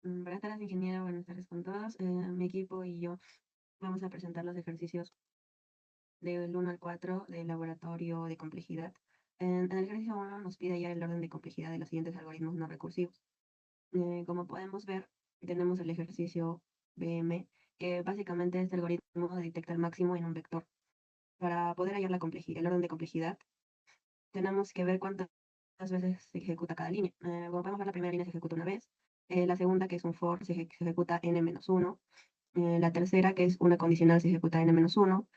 Buenas tardes, ingeniero. Buenas tardes con todos. Mi equipo y yo vamos a presentar los ejercicios del 1 al 4 del laboratorio de complejidad. En el ejercicio 1 nos pide hallar el orden de complejidad de los siguientes algoritmos no recursivos. Como podemos ver, tenemos el ejercicio BM, que básicamente este algoritmo detecta el máximo en un vector. Para poder hallar el orden de complejidad, tenemos que ver cuántas veces se ejecuta cada línea. Como podemos ver, la primera línea se ejecuta una vez. La segunda, que es un for, se ejecuta n-1. La tercera, que es una condicional, se ejecuta n-1.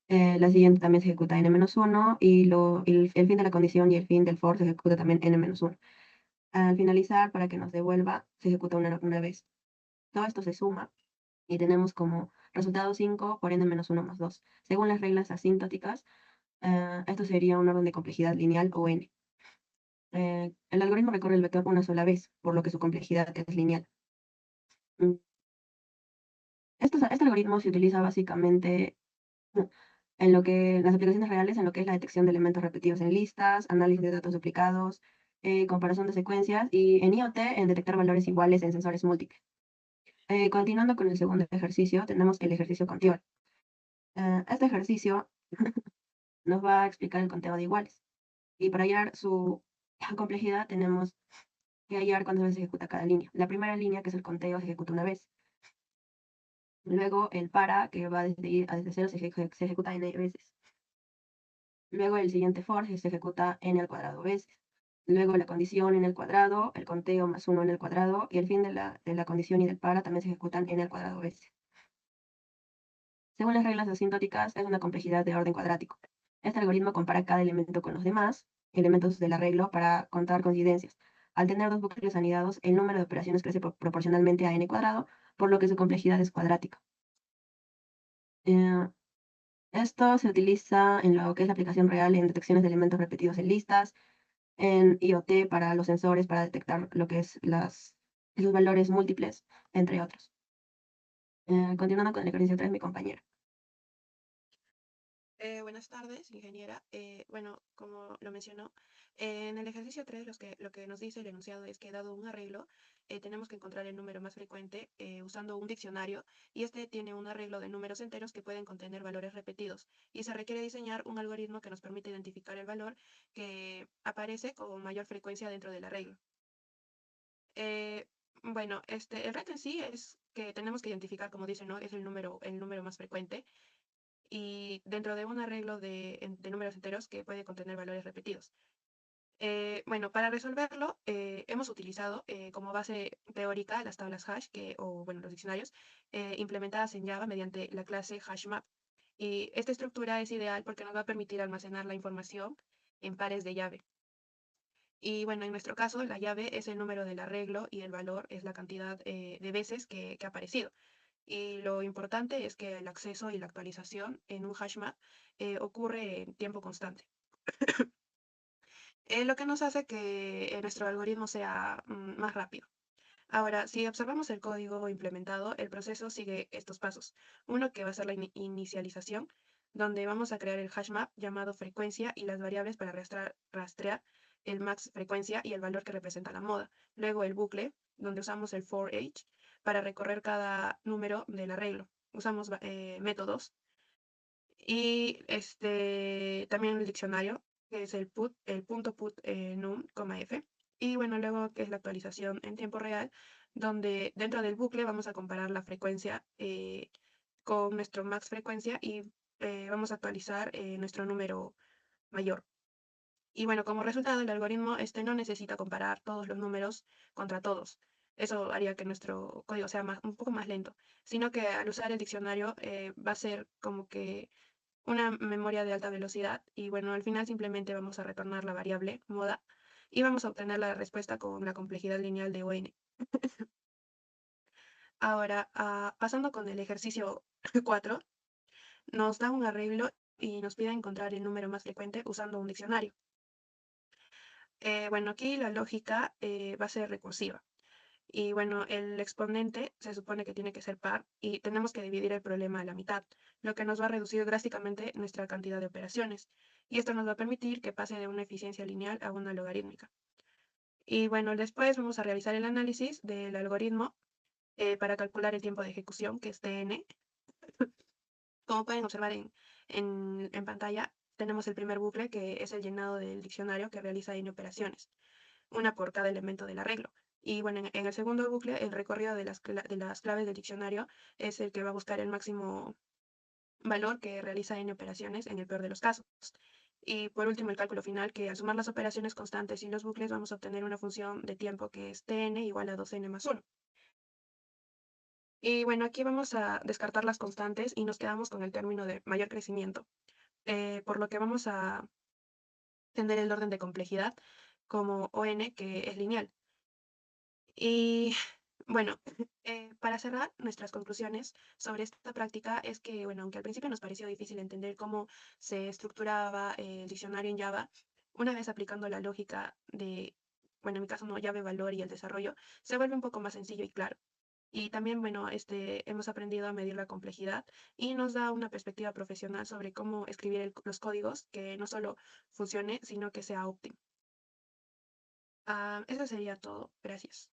La siguiente también se ejecuta n-1 y el fin de la condición y el fin del for se ejecuta también n-1. Al finalizar, para que nos devuelva, se ejecuta una vez. Todo esto se suma y tenemos como resultado 5 por n-1 más 2. Según las reglas asintóticas, esto sería un orden de complejidad lineal o n. El algoritmo recorre el vector una sola vez, por lo que su complejidad es lineal. Mm, este algoritmo se utiliza básicamente en lo que las aplicaciones reales, en lo que es la detección de elementos repetidos en listas, análisis de datos duplicados, comparación de secuencias y en IoT en detectar valores iguales en sensores múltiples. Continuando con el segundo ejercicio, tenemos el ejercicio contigo. Este ejercicio nos va a explicar el conteo de iguales y para hallar su complejidad tenemos que hallar cuántas veces se ejecuta cada línea. La primera línea, que es el conteo, se ejecuta una vez. Luego el para, que va desde 0, se ejecuta n veces. Luego el siguiente for se ejecuta n al cuadrado veces. Luego la condición n al cuadrado, el conteo más 1 n al cuadrado y el fin de la condición y del para también se ejecutan n al cuadrado veces. Según las reglas asintóticas, es una complejidad de orden cuadrático. Este algoritmo compara cada elemento con los demás elementos del arreglo para contar coincidencias. Al tener dos bucles anidados, el número de operaciones crece proporcionalmente a n cuadrado, por lo que su complejidad es cuadrática. Eh, Esto se utiliza en lo que es la aplicación real en detecciones de elementos repetidos en listas, en IoT para los sensores para detectar lo que es los valores múltiples, entre otros. Continuando con el ejercicio 3, mi compañera. Buenas tardes, ingeniera. Bueno, como lo mencionó, en el ejercicio 3 lo que nos dice el enunciado es que dado un arreglo, tenemos que encontrar el número más frecuente usando un diccionario y este tiene un arreglo de números enteros que pueden contener valores repetidos y se requiere diseñar un algoritmo que nos permite identificar el valor que aparece con mayor frecuencia dentro del arreglo. Eh, bueno, el reto en sí es que tenemos que identificar, como dice, ¿no? Es el número más frecuente y dentro de un arreglo de números enteros que puede contener valores repetidos. Bueno, para resolverlo, hemos utilizado como base teórica las tablas hash, o bueno, los diccionarios, implementadas en Java mediante la clase HashMap. Y esta estructura es ideal porque nos va a permitir almacenar la información en pares de llave. Y bueno, en nuestro caso, la llave es el número del arreglo y el valor es la cantidad de veces que ha aparecido. Y lo importante es que el acceso y la actualización en un hashmap ocurre en tiempo constante. Lo que nos hace que nuestro algoritmo sea más rápido. Ahora, si observamos el código implementado, el proceso sigue estos pasos. Uno que va a ser la inicialización, donde vamos a crear el hashmap llamado frecuencia y las variables para rastrear el max frecuencia y el valor que representa la moda. Luego el bucle, donde usamos el for each para recorrer cada número del arreglo. Usamos métodos y también el diccionario, que es el punto put num, f. Y bueno, luego que es la actualización en tiempo real, donde dentro del bucle vamos a comparar la frecuencia con nuestro max frecuencia y vamos a actualizar nuestro número mayor. Y bueno, como resultado, el algoritmo no necesita comparar todos los números contra todos. Eso haría que nuestro código sea un poco más lento, sino que al usar el diccionario va a ser como que una memoria de alta velocidad y bueno, al final simplemente vamos a retornar la variable moda y vamos a obtener la respuesta con la complejidad lineal de ON. Ahora, pasando con el ejercicio 4, nos da un arreglo y nos pide encontrar el número más frecuente usando un diccionario. Bueno, aquí la lógica va a ser recursiva. Y bueno, el exponente se supone que tiene que ser par y tenemos que dividir el problema a la mitad, lo que nos va a reducir drásticamente nuestra cantidad de operaciones. Y esto nos va a permitir que pase de una eficiencia lineal a una logarítmica. Y bueno, después vamos a realizar el análisis del algoritmo para calcular el tiempo de ejecución, que es TN. Como pueden observar en pantalla, tenemos el primer bucle, que es el llenado del diccionario que realiza N operaciones, una por cada elemento del arreglo. Y bueno, en el segundo bucle, el recorrido de las claves del diccionario es el que va a buscar el máximo valor que realiza N operaciones en el peor de los casos. Y por último, el cálculo final, que al sumar las operaciones constantes y los bucles vamos a obtener una función de tiempo que es Tn igual a 2n más 1. Y bueno, aquí vamos a descartar las constantes y nos quedamos con el término de mayor crecimiento, por lo que vamos a tener el orden de complejidad como ON, que es lineal. Y bueno, para cerrar, nuestras conclusiones sobre esta práctica es que, bueno, aunque al principio nos pareció difícil entender cómo se estructuraba el diccionario en Java, una vez aplicando la lógica de, bueno, en mi caso no, llave, valor y el desarrollo, se vuelve un poco más sencillo y claro. Y también, bueno, hemos aprendido a medir la complejidad y nos da una perspectiva profesional sobre cómo escribir los códigos que no solo funcione, sino que sea óptimo. Eso sería todo. Gracias.